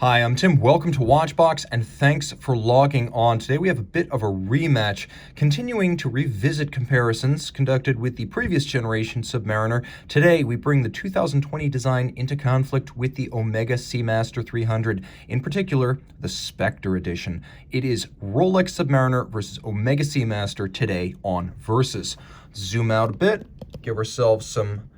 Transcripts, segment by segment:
Hi, I'm Tim. Welcome to Watchbox, and thanks for logging on. Today we have a bit of a rematch, continuing to revisit comparisons conducted with the previous generation Submariner. Today we bring the 2020 design into conflict with the Omega Seamaster 300, in particular the Spectre Edition. It is Rolex Submariner versus Omega Seamaster today on Versus. Zoom out a bit, give ourselves some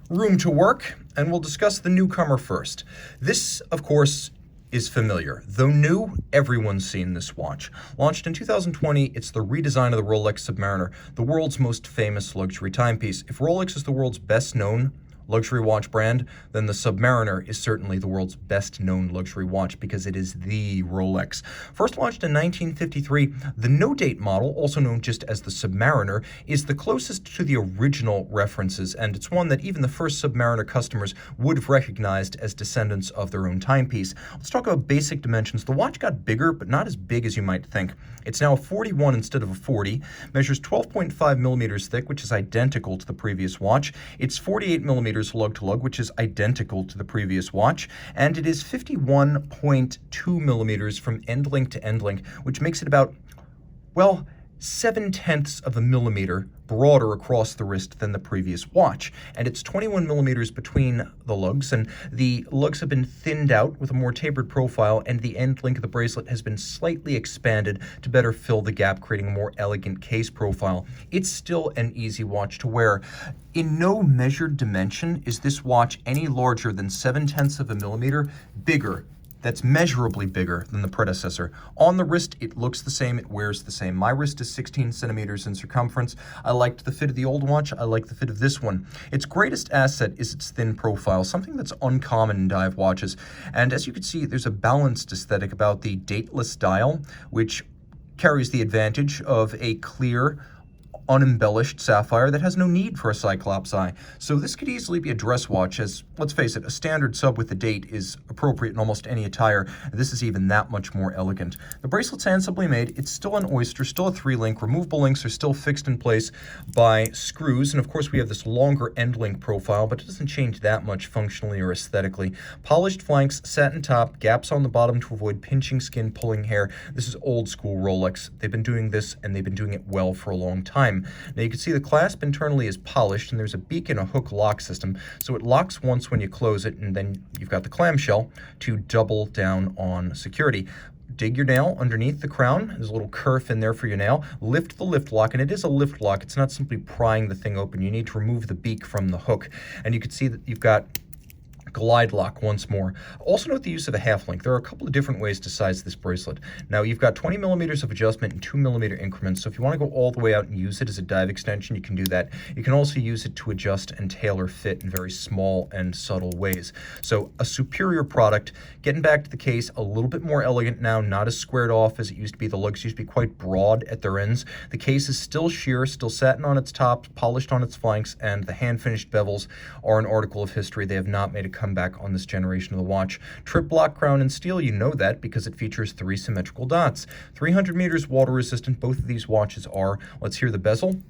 room to work, and we'll discuss the newcomer first. This, of course, is familiar. Though new, everyone's seen this watch. Launched in 2020, it's the redesign of the Rolex Submariner, the world's most famous luxury timepiece. If Rolex is the world's best-known luxury watch brand, then the Submariner is certainly the world's best-known luxury watch because it is the Rolex. First launched in 1953, the no-date model, also known just as the Submariner, is the closest to the original references, and it's one that even the first Submariner customers would have recognized as descendants of their own timepiece. Let's talk about basic dimensions. The watch got bigger, but not as big as you might think. It's now a 41 instead of a 40, measures 12.5 millimeters thick, which is identical to the previous watch. It's 48 millimeters lug-to-lug, which is identical to the previous watch, and it is 51.2 millimeters from end link to end link, which makes it about, well, 0.7 of a millimeter broader across the wrist than the previous watch. And it's 21 millimeters between the lugs, and the lugs have been thinned out with a more tapered profile, and the end link of the bracelet has been slightly expanded to better fill the gap, creating a more elegant case profile. It's still an easy watch to wear. In no measured dimension is this watch any larger than 0.7 of a millimeter bigger. That's measurably bigger than the predecessor. On the wrist, it looks the same, it wears the same. My wrist is 16 centimeters in circumference. I liked the fit of the old watch, I like the fit of this one. Its greatest asset is its thin profile, something that's uncommon in dive watches. And as you can see, there's a balanced aesthetic about the dateless dial, which carries the advantage of a clear, unembellished sapphire that has no need for a cyclops eye. So this could easily be a dress watch, as, let's face it, a standard sub with the date is appropriate in almost any attire. This is even that much more elegant. The bracelet's handsomely made. It's still an Oyster, still a 3-link. Removable links are still fixed in place by screws, and of course we have this longer end link profile, but it doesn't change that much functionally or aesthetically. Polished flanks, satin top, gaps on the bottom to avoid pinching skin, pulling hair. This is old school Rolex. They've been doing this, and they've been doing it well for a long time. Now you can see the clasp internally is polished, and there's a beak and a hook lock system, so it locks once when you close it, and then you've got the clamshell to double down on security. Dig your nail underneath the crown. There's a little kerf in there for your nail. Lift the lift lock, and it is a lift lock. It's not simply prying the thing open. You need to remove the beak from the hook, and you can see that you've got glide lock once more. Also note the use of a half link. There are a couple of different ways to size this bracelet. Now you've got 20 millimeters of adjustment in 2 millimeter increments, so if you want to go all the way out and use it as a dive extension, you can do that. You can also use it to adjust and tailor fit in very small and subtle ways. So a superior product. Getting back to the case, a little bit more elegant now, not as squared off as it used to be. The lugs used to be quite broad at their ends. The case is still sheer, still satin on its top, polished on its flanks, and the hand-finished bevels are an article of history. They have not made a comeback on this generation of the watch. Trip block crown in steel, you know that because it features 3 symmetrical dots. 300 meters water resistant, both of these watches are. Let's hear the bezel.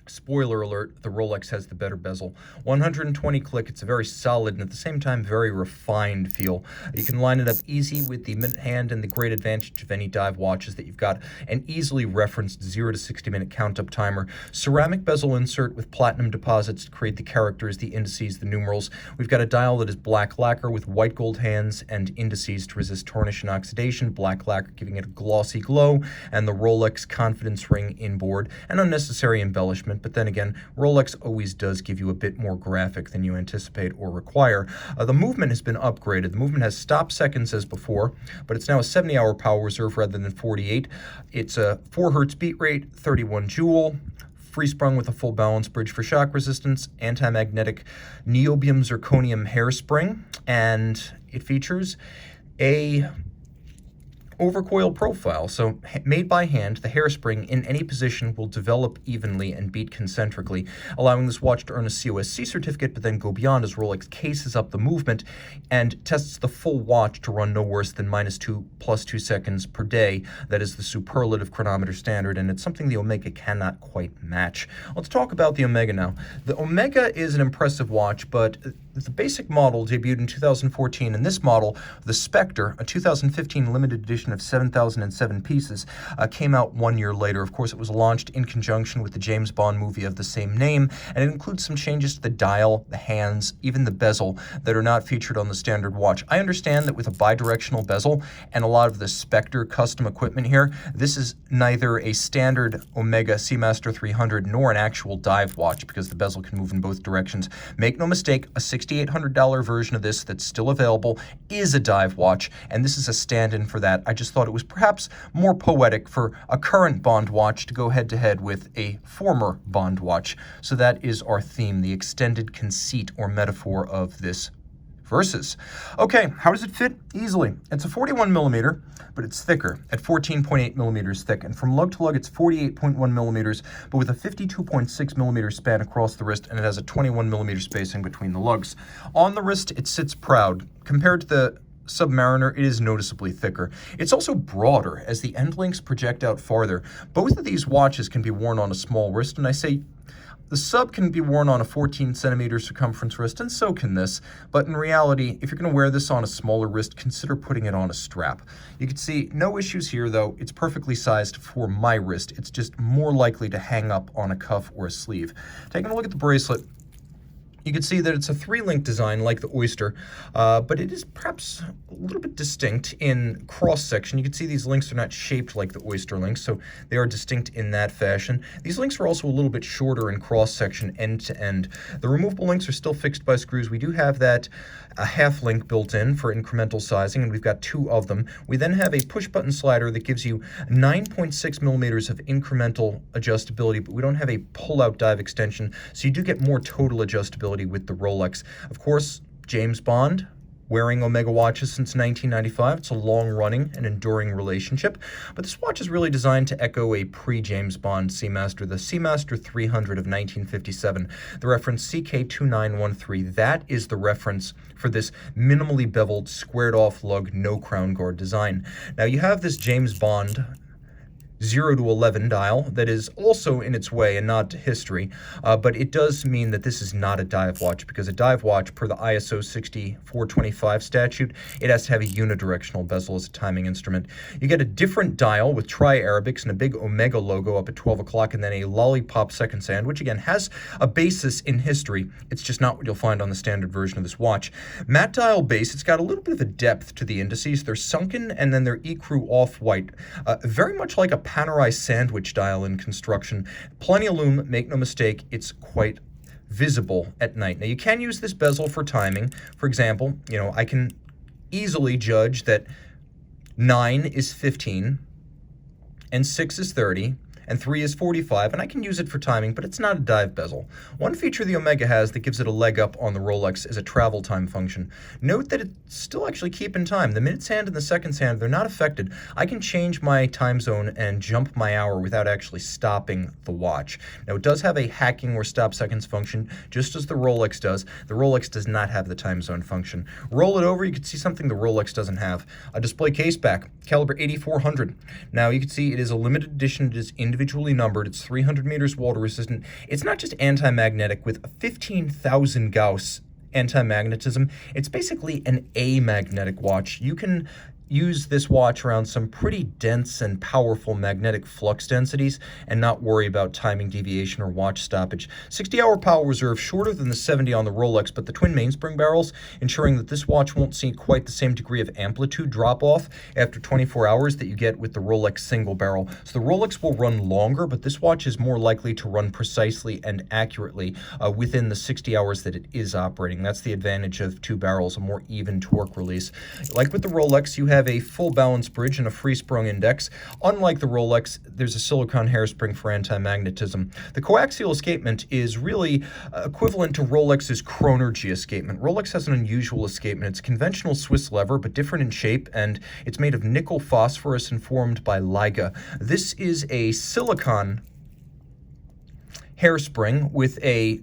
Spoiler alert, the Rolex has the better bezel. 120 click, it's a very solid and at the same time very refined feel. You can line it up easy with the minute hand, and the great advantage of any dive watch is that you've got an easily referenced 0 to 60 minute count up timer. Ceramic bezel insert with platinum deposits to create the characters, the indices, the numerals. We've got a dial that is black lacquer with white gold hands and indices to resist tarnish and oxidation, black lacquer giving it a glossy glow, and the Rolex confidence ring inboard, an unnecessary embellishment, but then again, Rolex always does give you a bit more graphic than you anticipate or require. The movement has been upgraded. The movement has stop seconds as before, but it's now a 70-hour power reserve rather than 48. It's a 4 hertz beat rate, 31 joule, free sprung with a full balance bridge for shock resistance, anti-magnetic niobium zirconium hairspring, and it features a overcoil profile. So made by hand, the hairspring in any position will develop evenly and beat concentrically, allowing this watch to earn a COSC certificate, but then go beyond as Rolex cases up the movement and tests the full watch to run no worse than -2 + 2 seconds per day. That is the superlative chronometer standard, and it's something the Omega cannot quite match. Let's talk about the Omega now. The Omega is an impressive watch, but The basic model debuted in 2014, and this model, the Spectre, a 2015 limited edition of 7,007 pieces, came out 1 year later. Of course, it was launched in conjunction with the James Bond movie of the same name, and it includes some changes to the dial, the hands, even the bezel that are not featured on the standard watch. I understand that with a bidirectional bezel and a lot of the Spectre custom equipment here, this is neither a standard Omega Seamaster 300 nor an actual dive watch because the bezel can move in both directions. Make no mistake, a $6,800 version of this that's still available is a dive watch, and this is a stand-in for that. I just thought it was perhaps more poetic for a current Bond watch to go head-to-head with a former Bond watch. So that is our theme, the extended conceit or metaphor of this versus. Okay, how does it fit? Easily. It's a 41 millimeter, but it's thicker at 14.8 millimeters thick. And from lug to lug, it's 48.1 millimeters, but with a 52.6 millimeter span across the wrist, and it has a 21 millimeter spacing between the lugs. On the wrist, it sits proud. Compared to the Submariner, it is noticeably thicker. It's also broader as the end links project out farther. Both of these watches can be worn on a small wrist, and I say the Sub can be worn on a 14 centimeter circumference wrist, and so can this, but in reality, if you're going to wear this on a smaller wrist, consider putting it on a strap. You can see no issues here, though. It's perfectly sized for my wrist. It's just more likely to hang up on a cuff or a sleeve. Taking a look at the bracelet, you can see that it's a 3-link design like the Oyster, but it is perhaps a little bit distinct in cross-section. You can see these links are not shaped like the Oyster links, so they are distinct in that fashion. These links are also a little bit shorter in cross-section end to end. The removable links are still fixed by screws. We do have that a half link built in for incremental sizing, and we've got 2 of them. We then have a push-button slider that gives you 9.6 millimeters of incremental adjustability, but we don't have a pull-out dive extension, so you do get more total adjustability with the Rolex. Of course, James Bond, wearing Omega watches since 1995. It's a long-running and enduring relationship, but this watch is really designed to echo a pre-James Bond Seamaster, the Seamaster 300 of 1957, the reference CK2913. That is the reference for this minimally beveled, squared-off lug, no crown guard design. Now, you have this James Bond 0 to 11 dial that is also in its way and nod to history, but it does mean that this is not a dive watch, because a dive watch, per the ISO 6425 statute, it has to have a unidirectional bezel as a timing instrument. You get a different dial with tri-Arabics and a big Omega logo up at 12 o'clock, and then a lollipop second sand, which again has a basis in history. It's just not what you'll find on the standard version of this watch. Matte dial base, it's got a little bit of a depth to the indices. They're sunken, and then they're ecru off-white, very much like a Panerai sandwich dial in construction. Plenty of lume, make no mistake, it's quite visible at night. Now, you can use this bezel for timing. For example, I can easily judge that 9 is 15, and 6 is 30, and 3 is 45, and I can use it for timing, but it's not a dive bezel. One feature the Omega has that gives it a leg up on the Rolex is a travel time function. Note that it's still actually keeping time. The minutes hand and the seconds hand, they're not affected. I can change my time zone and jump my hour without actually stopping the watch. Now, it does have a hacking or stop seconds function, just as the Rolex does. The Rolex does not have the time zone function. Roll it over, you can see something the Rolex doesn't have. A display case back, caliber 8400. Now, you can see it is a limited edition. It is individually numbered. It's 300 meters water resistant. It's not just anti-magnetic with 15,000 Gauss anti-magnetism. It's basically an amagnetic watch. You can use this watch around some pretty dense and powerful magnetic flux densities and not worry about timing deviation or watch stoppage. 60-hour power reserve, shorter than the 70 on the Rolex, but the twin mainspring barrels, ensuring that this watch won't see quite the same degree of amplitude drop-off after 24 hours that you get with the Rolex single barrel. So the Rolex will run longer, but this watch is more likely to run precisely and accurately within the 60 hours that it is operating. That's the advantage of 2 barrels, a more even torque release. Like with the Rolex, you have a full balance bridge and a free sprung index. Unlike the Rolex, there's a silicone hairspring for anti-magnetism. The coaxial escapement is really equivalent to Rolex's Chronergy escapement. Rolex has an unusual escapement. It's a conventional Swiss lever, but different in shape, and it's made of nickel phosphorus and formed by Liga. This is a silicone hairspring with a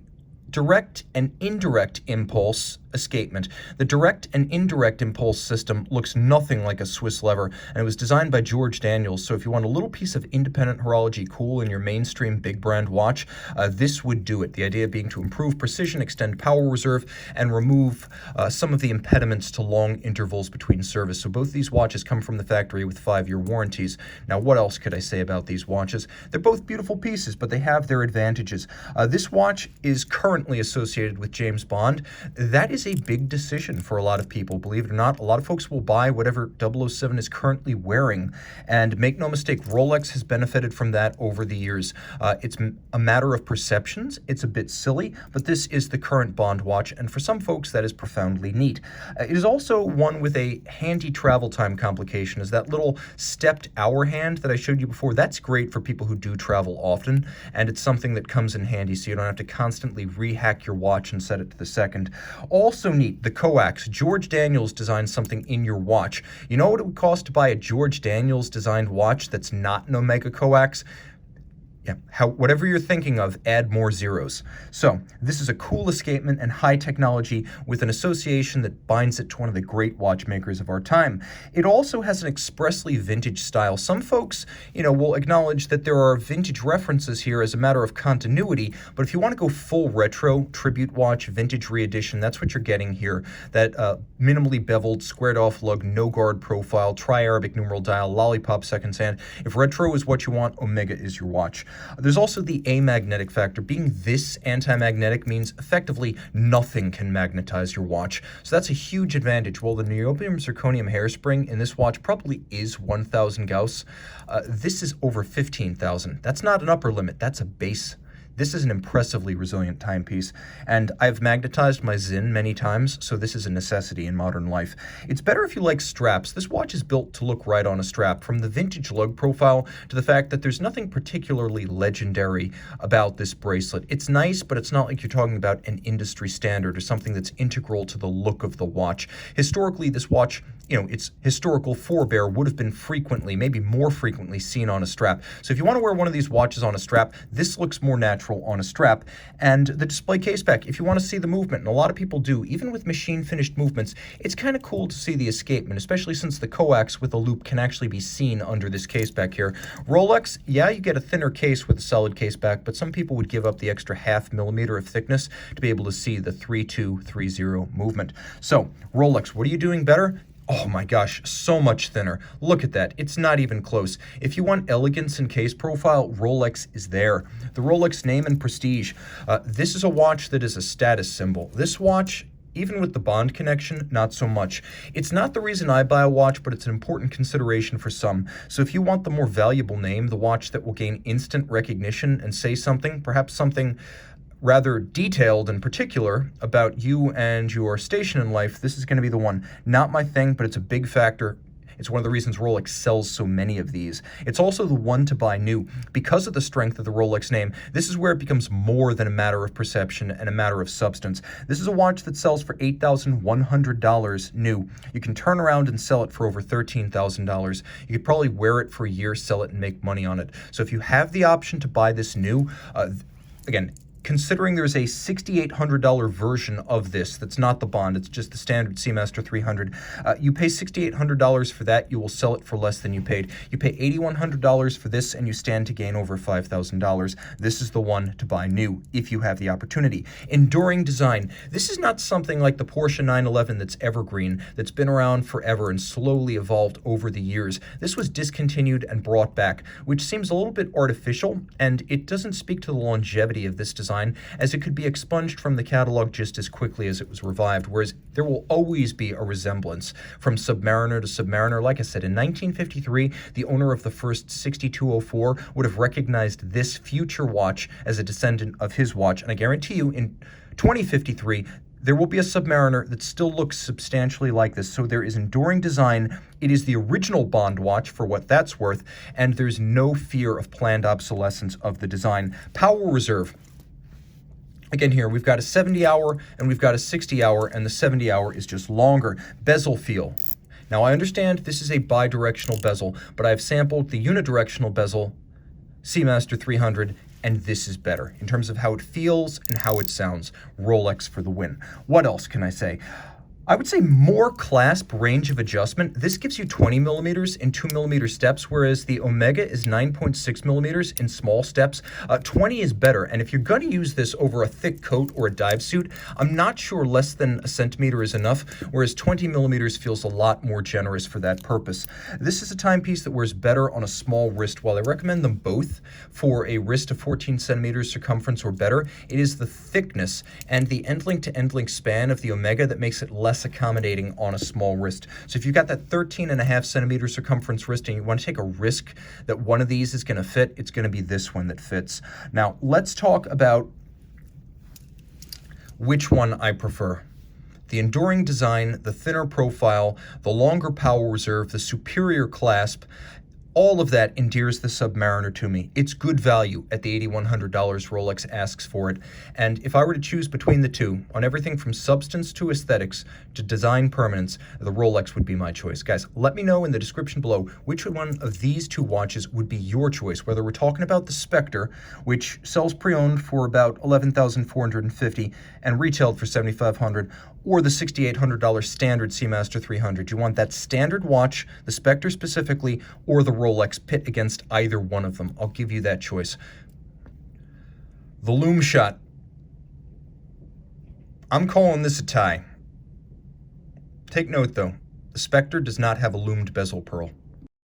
direct and indirect impulse escapement. The direct and indirect impulse system looks nothing like a Swiss lever, and it was designed by George Daniels, so if you want a little piece of independent horology cool in your mainstream big brand watch, this would do it. The idea being to improve precision, extend power reserve, and remove some of the impediments to long intervals between service. So both these watches come from the factory with 5-year warranties. Now, what else could I say about these watches? They're both beautiful pieces, but they have their advantages. This watch is currently associated with James Bond. That is a big decision for a lot of people. Believe it or not, a lot of folks will buy whatever 007 is currently wearing. And make no mistake, Rolex has benefited from that over the years. It's a matter of perceptions. It's a bit silly, but this is the current Bond watch, and for some folks, that is profoundly neat. It is also one with a handy travel time complication, as that little stepped hour hand that I showed you before, that's great for people who do travel often, and it's something that comes in handy so you don't have to constantly rehack your watch and set it to the second. Also neat, the coax. George Daniels designed something in your watch. You know what it would cost to buy a George Daniels designed watch that's not an Omega coax? Yeah, whatever you're thinking of, add more zeros. So this is a cool escapement and high technology with an association that binds it to one of the great watchmakers of our time. It also has an expressly vintage style. Some folks, will acknowledge that there are vintage references here as a matter of continuity, but if you want to go full retro, tribute watch, vintage re-edition, that's what you're getting here. That minimally beveled, squared-off lug, no-guard profile, tri-Arabic numeral dial, lollipop seconds hand. If retro is what you want, Omega is your watch. There's also the amagnetic factor. Being this anti-magnetic means effectively nothing can magnetize your watch. So that's a huge advantage. While the niobium zirconium hairspring in this watch probably is 1,000 Gauss, this is over 15,000. That's not an upper limit, that's a base. This is an impressively resilient timepiece, and I've magnetized my Zinn many times, so this is a necessity in modern life. It's better if you like straps. This watch is built to look right on a strap, from the vintage lug profile to the fact that there's nothing particularly legendary about this bracelet. It's nice, but it's not like you're talking about an industry standard or something that's integral to the look of the watch. Historically, this watch, its historical forebear would have been frequently, maybe more frequently, seen on a strap. So if you want to wear one of these watches on a strap, this looks more natural on a strap. And the display case back, if you want to see the movement, and a lot of people do, even with machine finished movements, it's kind of cool to see the escapement, especially since the coax with a loop can actually be seen under this case back here. Rolex, yeah, you get a thinner case with a solid case back, but some people would give up the extra 0.5 millimeter of thickness to be able to see the 3230 movement. So Rolex, what are you doing better? Oh my gosh, so much thinner. Look at that. It's not even close. If you want elegance in case profile, Rolex is there. The Rolex name and prestige. This is a watch that is a status symbol. This watch, even with the Bond connection, not so much. It's not the reason I buy a watch, but it's an important consideration for some. So if you want the more valuable name, the watch that will gain instant recognition and say something, perhaps something rather detailed and particular about you and your station in life, this is going to be the one. Not my thing, but it's a big factor. It's one of the reasons Rolex sells so many of these. It's also the one to buy new. Because of the strength of the Rolex name, this is where it becomes more than a matter of perception and a matter of substance. This is a watch that sells for $8,100 new. You can turn around and sell it for over $13,000. You could probably wear it for a year, sell it, and make money on it. So if you have the option to buy this new, again, considering there's a $6,800 version of this that's not the Bond, it's just the standard Seamaster 300, you pay $6,800 for that, you will sell it for less than you paid. You pay $8,100 for this, and you stand to gain over $5,000. This is the one to buy new, if you have the opportunity. Enduring design. This is not something like the Porsche 911 that's evergreen, that's been around forever and slowly evolved over the years. This was discontinued and brought back, which seems a little bit artificial, and it doesn't speak to the longevity of this design, as it could be expunged from the catalog just as quickly as it was revived, whereas there will always be a resemblance from Submariner to Submariner. Like I said, in 1953, the owner of the first 6204 would have recognized this future watch as a descendant of his watch, and I guarantee you, in 2053, there will be a Submariner that still looks substantially like this. So there is enduring design. It is the original Bond watch for what that's worth, and there's no fear of planned obsolescence of the design. Power reserve. Again, here we've got a 70-hour and we've got a 60-hour, and the 70-hour is just longer. Bezel feel. Now, I understand this is a bi-directional bezel, but I've sampled the unidirectional bezel Seamaster 300, and this is better. In terms of how it feels and how it sounds, Rolex for the win. What else can I say? I would say more clasp range of adjustment. This gives you 20 millimeters in 2 millimeter steps, whereas the Omega is 9.6 millimeters in small steps. 20 is better, and if you're going to use this over a thick coat or a dive suit, I'm not sure less than a centimeter is enough, whereas 20 millimeters feels a lot more generous for that purpose. This is a timepiece that wears better on a small wrist. While I recommend them both for a wrist of 14 centimeters circumference or better, it is the thickness and the end-link to end-link span of the Omega that makes it less accommodating on a small wrist. So if you've got that 13.5 centimeter circumference wrist and you want to take a risk that one of these is going to fit, it's going to be this one that fits. Now, let's talk about which one I prefer. The enduring design, the thinner profile, the longer power reserve, the superior clasp, all of that endears the Submariner to me. It's good value at the $8,100 Rolex asks for it. And if I were to choose between the two, on everything from substance to aesthetics to design permanence, the Rolex would be my choice. Guys, let me know in the description below which one of these two watches would be your choice, whether we're talking about the Spectre, which sells pre-owned for about $11,450 and retailed for $7,500, or the $6,800 standard Seamaster 300. You want that standard watch, the Spectre specifically, or the Rolex, pit against either one of them. I'll give you that choice. The Lume Shot. I'm calling this a tie. Take note though, the Spectre does not have a lumed bezel pearl.